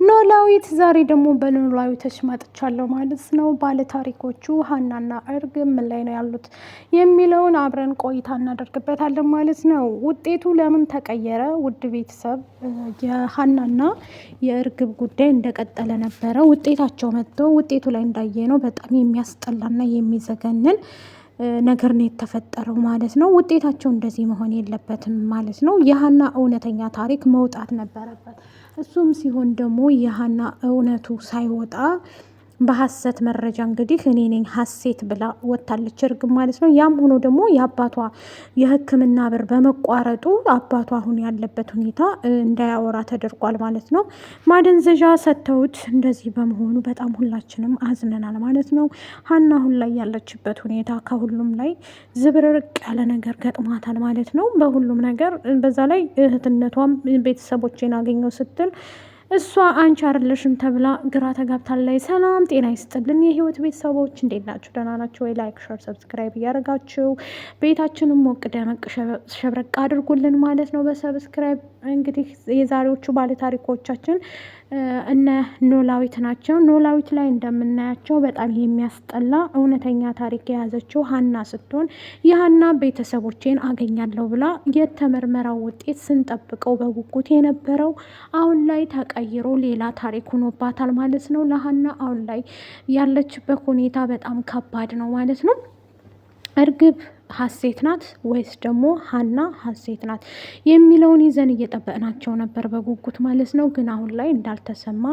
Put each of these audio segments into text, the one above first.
ኖላዊት ዛሬ ደግሞ በኖላዊቶች መጥቻለሁ ማለት ነው። ባለታሪኮቹ ሀናና እርግብ ምን ላይ ነው ያሉት የሚለውን አብረን ቆይታ እናደርግበታለን ማለት ነው። ውጤቱ ለምን ተቀየረ? ውድ ቤተሰብ የሀናና የእርግብ ጉዳይ እንደቀጠለ ነበረ። ውጤታቸው መጥቶ ውጤቱ ላይ እንዳየ ነው በጣም የሚያስጠላና የሚዘገንን ነገር ነው የተፈጠረው ማለት ነው። ውጤታቸው እንደዚህ መሆን የለበትም ማለት ነው። የሀና እውነተኛ ታሪክ መውጣት ነበረበት። እሱም ሲሆን ደግሞ የሀና እውነቱ ሳይወጣ በሀሰት መረጃ እንግዲህ እኔ ነኝ ሀሴት ብላ ወታለች እርግብ ማለት ነው። ያም ሆኖ ደግሞ የአባቷ የሕክምና ብር በመቋረጡ አባቷ አሁን ያለበት ሁኔታ እንዳያወራ ተደርጓል ማለት ነው። ማደንዘዣ ሰጥተውት እንደዚህ በመሆኑ በጣም ሁላችንም አዝነናል ማለት ነው። ሀና አሁን ላይ ያለችበት ሁኔታ ከሁሉም ላይ ዝብርርቅ ያለ ነገር ገጥሟታል ማለት ነው። በሁሉም ነገር በዛ ላይ እህትነቷም ቤተሰቦቼን አገኘው ስትል እሷ አንቺ አይደለሽም ተብላ ግራ ተጋብታለች። ሰላም ጤና ይስጥልን የህይወት ቤተሰቦች እንዴት ናችሁ? ደህና ናችሁ ወይ? ላይክ ሸር ሰብስክራይብ እያደረጋችሁ ቤታችንም ሞቅ ደመቅ ሸብረቅ አድርጉልን ማለት ነው በሰብስክራይብ። እንግዲህ የዛሬዎቹ ባለታሪኮቻችን እነ ኖላዊት ናቸው። ኖላዊት ላይ እንደምናያቸው በጣም የሚያስጠላ እውነተኛ ታሪክ የያዘችው ሀና ስትሆን የሀና ቤተሰቦቼን አገኛለሁ ብላ የተመርመራው ውጤት ስንጠብቀው በጉጉት የነበረው አሁን ላይ ተቀይሮ ሌላ ታሪክ ሆኖባታል ማለት ነው። ለሀና አሁን ላይ ያለችበት ሁኔታ በጣም ከባድ ነው ማለት ነው። እርግብ ሀሴት ናት ወይስ ደግሞ ሀና ሀሴት ናት የሚለውን ይዘን እየጠበቅናቸው ነበር በጉጉት ማለት ነው። ግን አሁን ላይ እንዳልተሰማ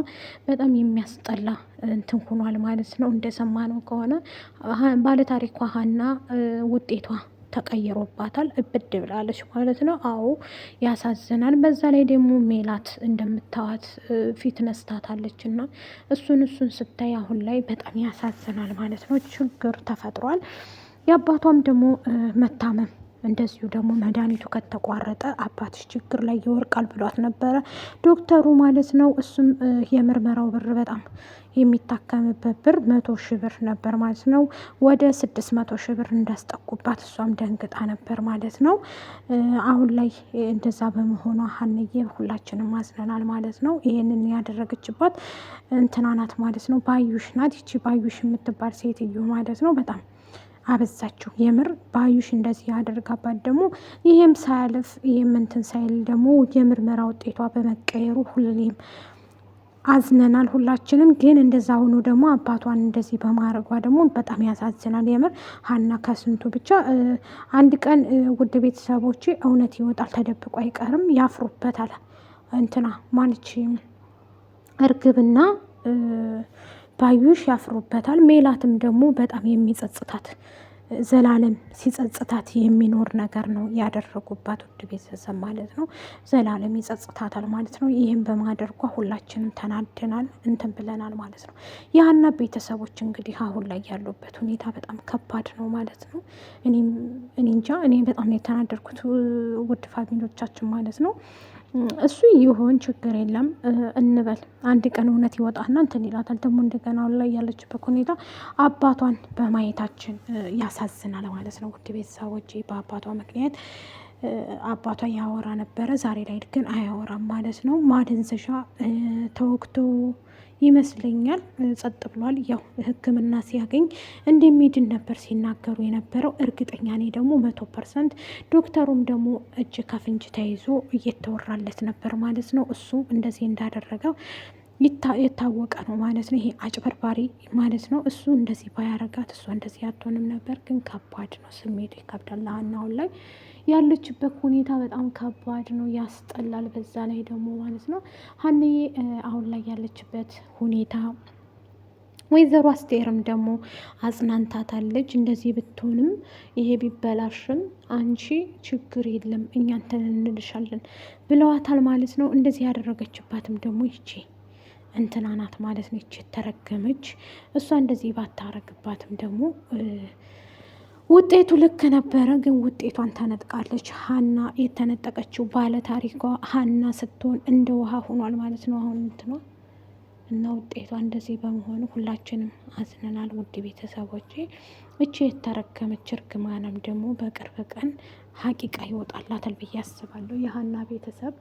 በጣም የሚያስጠላ እንትን ሆኗል ማለት ነው። እንደሰማነው ከሆነ ባለታሪኳ ሀና ውጤቷ ተቀይሮባታል፣ እብድ ብላለች ማለት ነው። አዎ ያሳዝናል። በዛ ላይ ደግሞ ሜላት እንደምታዋት ፊት ነስታታለች እና እሱን ስታይ አሁን ላይ በጣም ያሳዝናል ማለት ነው። ችግር ተፈጥሯል። የአባቷም ደግሞ መታመም እንደዚሁ ደግሞ መድኃኒቱ ከተቋረጠ አባትሽ ችግር ላይ ይወርቃል ብሏት ነበረ ዶክተሩ ማለት ነው። እሱም የምርመራው ብር በጣም የሚታከምበት ብር 100,000 ብር ነበር ማለት ነው። ወደ 600,000 ብር እንዳስጠቁባት እሷም ደንግጣ ነበር ማለት ነው። አሁን ላይ እንደዛ በመሆኗ ሀንዬ ሁላችንም አዝነናል ማለት ነው። ይሄንን ያደረገችባት እንትና ናት ማለት ነው። ባዩሽ ናት። ይቺ ባዩሽ የምትባል ሴትዮ ማለት ነው በጣም አበዛችው የምር። ባዩሽ እንደዚህ ያደርጋባት ደግሞ ይሄም ሳያልፍ ይሄም እንትን ሳይል ደግሞ የምርመራ ውጤቷ በመቀየሩ ሁሌም አዝነናል ሁላችንም። ግን እንደዛ ሆኖ ደግሞ አባቷን እንደዚህ በማድረጓ ደግሞ በጣም ያሳዝናል የምር። ሀና ከስንቱ ብቻ አንድ ቀን ውድ ቤተሰቦቼ እውነት ይወጣል፣ ተደብቆ አይቀርም። ያፍሩበታል እንትና ማንች እርግብና ባዩሽ ያፍሩበታል። ሜላትም ደግሞ በጣም የሚጸጽታት ዘላለም ሲጸጽታት የሚኖር ነገር ነው ያደረጉባት ውድ ቤተሰብ ማለት ነው። ዘላለም ይጸጽታታል ማለት ነው። ይህም በማደርጓ ሁላችንም ተናደናል፣ እንትን ብለናል ማለት ነው። የሀና ቤተሰቦች እንግዲህ አሁን ላይ ያሉበት ሁኔታ በጣም ከባድ ነው ማለት ነው። እኔ እንጃ፣ እኔ በጣም ነው የተናደርኩት ውድ ፋሚሊዎቻችን ማለት ነው። እሱ ይሁን ችግር የለም እንበል። አንድ ቀን እውነት ይወጣና እንትን ይላታል። ደግሞ እንደገና ላይ ያለችበት ሁኔታ አባቷን በማየታችን ያሳዝናል ማለት ነው። ውድ ቤተሰቦች በአባቷ ምክንያት አባቷ ያወራ ነበረ፣ ዛሬ ላይ ግን አያወራም ማለት ነው። ማደንዘዣ ተወግቶ ይመስለኛል ጸጥ ብሏል። ያው ሕክምና ሲያገኝ እንደሚድን ነበር ሲናገሩ የነበረው። እርግጠኛ ነኝ ደግሞ 100%። ዶክተሩም ደግሞ እጅ ከፍንጅ ተይዞ እየተወራለት ነበር ማለት ነው። እሱ እንደዚህ እንዳደረገው የታወቀ ነው ማለት ነው። ይሄ አጭበርባሪ ማለት ነው። እሱ እንደዚህ ባያረጋት እሷ እንደዚህ አትሆንም ነበር። ግን ከባድ ነው፣ ስሜቱ ይከብዳል። ሀና አሁን ላይ ያለችበት ሁኔታ በጣም ከባድ ነው፣ ያስጠላል። በዛ ላይ ደግሞ ማለት ነው ሀንዬ አሁን ላይ ያለችበት ሁኔታ ወይዘሮ አስቴርም ደግሞ አጽናንታታለች። እንደዚህ ብትሆንም ይሄ ቢበላሽም አንቺ ችግር የለም እኛ እንትን እንልሻለን ብለዋታል ማለት ነው። እንደዚህ ያደረገችባትም ደግሞ ይቺ እንትና ናት ማለት ነው። ይቺ ተረገመች። እሷ እንደዚህ ባታረግባትም ደግሞ ውጤቱ ልክ ነበረ። ግን ውጤቷን ተነጥቃለች። ሀና የተነጠቀችው ባለ ታሪኳ ሀና ስትሆን እንደ ውሃ ሆኗል ማለት ነው አሁን እንትኗ እና ውጤቷ እንደዚህ በመሆኑ ሁላችንም አዝነናል ውድ ቤተሰቦቼ። እቺ የተረገመች እርግማንም ደግሞ በቅርብ ቀን ሀቂቃ ይወጣላታል ብዬ አስባለሁ። የሀና ቤተሰብ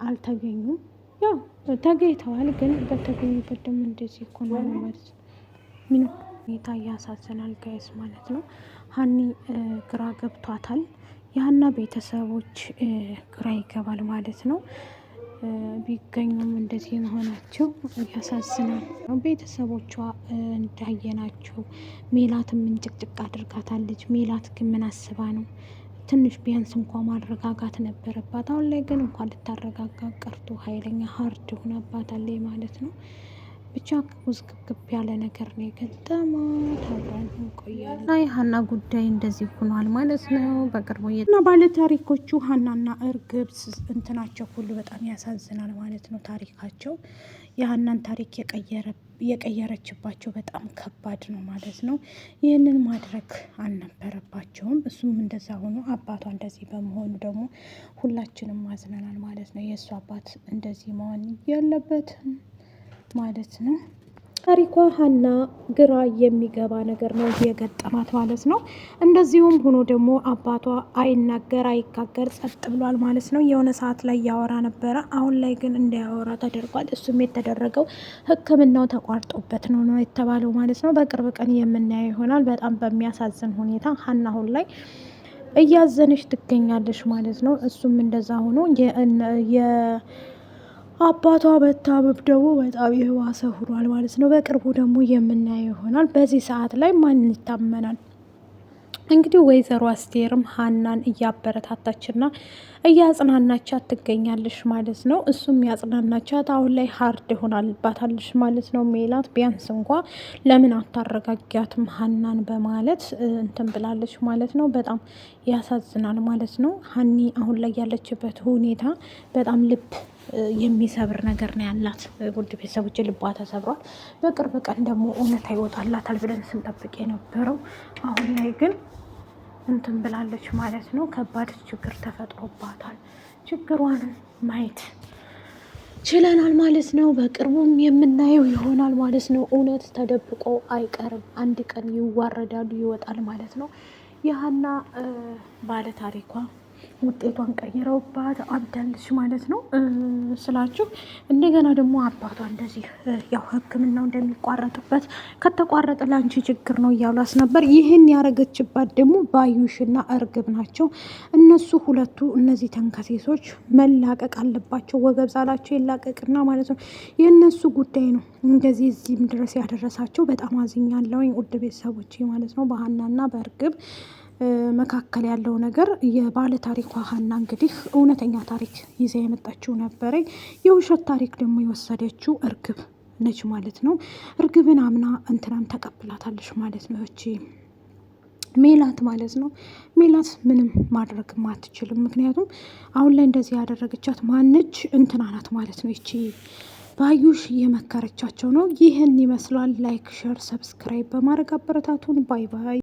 አልተገኙም። ያው ተገኝተዋል። ግን በተገኙበት ደግሞ እንደዚህ እኮ ነው ማለት ምን ሁኔታ ያሳዝናል ጋይስ ማለት ነው። ሀኒ ግራ ገብቷታል። የሀና ቤተሰቦች ግራ ይገባል ማለት ነው። ቢገኙም እንደዚህ መሆናቸው ያሳዝናል። ቤተሰቦቿ እንዳየናቸው ሜላትን ምንጭቅጭቅ አድርጋታለች። ሜላት ግን ምን አስባ ነው? ትንሽ ቢያንስ እንኳ ማረጋጋት ነበረባት። አሁን ላይ ግን እንኳን ልታረጋጋ ቀርቶ ኃይለኛ ሀርድ ሆናባታለች ማለት ነው። ብቻ ውዝግብ ያለ ነገር ነው የገጠማት። አብረን እንቆያለን እና የሀና ጉዳይ እንደዚህ ሆኗል ማለት ነው። በቅርቡ እና ባለታሪኮቹ ሀናና እርግብ እንትናቸው ሁሉ በጣም ያሳዝናል ማለት ነው። ታሪካቸው የሀናን ታሪክ የቀየረችባቸው በጣም ከባድ ነው ማለት ነው። ይህንን ማድረግ አልነበረባቸውም። እሱም እንደዛ ሆኖ አባቷ እንደዚህ በመሆኑ ደግሞ ሁላችንም ማዝነናል ማለት ነው። የእሱ አባት እንደዚህ መሆን የለበትም ማለት ነው። ታሪኳ ሀና ግራ የሚገባ ነገር ነው የገጠማት ማለት ነው። እንደዚሁም ሆኖ ደግሞ አባቷ አይናገር አይጋገር ጸጥ ብሏል ማለት ነው። የሆነ ሰዓት ላይ ያወራ ነበረ፣ አሁን ላይ ግን እንዳያወራ ተደርጓል። እሱም የተደረገው ሕክምናው ተቋርጦበት ነው የተባለው ማለት ነው። በቅርብ ቀን የምናየው ይሆናል። በጣም በሚያሳዝን ሁኔታ ሀና አሁን ላይ እያዘነች ትገኛለች ማለት ነው። እሱም እንደዛ ሆኖ አባቷ መታመም ደግሞ በጣም የባሰ ሆኗል ማለት ነው። በቅርቡ ደግሞ የምናየው ይሆናል። በዚህ ሰዓት ላይ ማን ይታመናል? እንግዲህ ወይዘሮ አስቴርም ሀናን እያበረታታችና እያጽናናቻት ትገኛለች ማለት ነው። እሱም ያጽናናቻት አሁን ላይ ሀርድ ሆናልባታለች ማለት ነው። ሜላት ቢያንስ እንኳ ለምን አታረጋጊያትም ሀናን በማለት እንትን ብላለች ማለት ነው። በጣም ያሳዝናል ማለት ነው። ሀኒ አሁን ላይ ያለችበት ሁኔታ በጣም ልብ የሚሰብር ነገር ነው ያላት። ውድ ቤተሰቦች ልቧ ተሰብሯል። በቅርብ ቀን ደግሞ እውነታ ይወጣላታል ብለን ስንጠብቅ የነበረው አሁን ላይ ግን እንትን ብላለች ማለት ነው። ከባድ ችግር ተፈጥሮባታል። ችግሯንም ማየት ችለናል ማለት ነው። በቅርቡም የምናየው ይሆናል ማለት ነው። እውነት ተደብቆ አይቀርም። አንድ ቀን ይዋረዳሉ፣ ይወጣል ማለት ነው። የሀና ባለ ታሪኳ ውጤቷን ቀይረውባት አብዳለች ማለት ነው ስላችሁ። እንደገና ደግሞ አባቷ እንደዚህ ያው ሕክምናው እንደሚቋረጥበት ከተቋረጠ ለአንቺ ችግር ነው እያሏት ነበር። ይህን ያረገችባት ደግሞ ባዩሽና እርግብ ናቸው። እነሱ ሁለቱ እነዚህ ተንከሴሶች መላቀቅ አለባቸው። ወገብ ዛላቸው ይላቀቅና ማለት ነው። የእነሱ ጉዳይ ነው እንደዚህ እዚህም ድረስ ያደረሳቸው። በጣም አዝኛለሁኝ ውድ ቤተሰቦች ማለት ነው። በሀናና በእርግብ መካከል ያለው ነገር የባለ ታሪኳ ሀና እንግዲህ እውነተኛ ታሪክ ይዛ የመጣችው ነበረ። የውሸት ታሪክ ደግሞ የወሰደችው እርግብ ነች ማለት ነው። እርግብን አምና እንትናም ተቀብላታለች ማለት ነው። እቺ ሜላት ማለት ነው። ሜላት ምንም ማድረግ አትችልም። ምክንያቱም አሁን ላይ እንደዚህ ያደረገቻት ማነች? እንትና ናት ማለት ነው። እቺ ባዩሽ እየመከረቻቸው ነው። ይህን ይመስላል። ላይክ፣ ሸር፣ ሰብስክራይብ በማድረግ አበረታቱን። ባይ ባይ።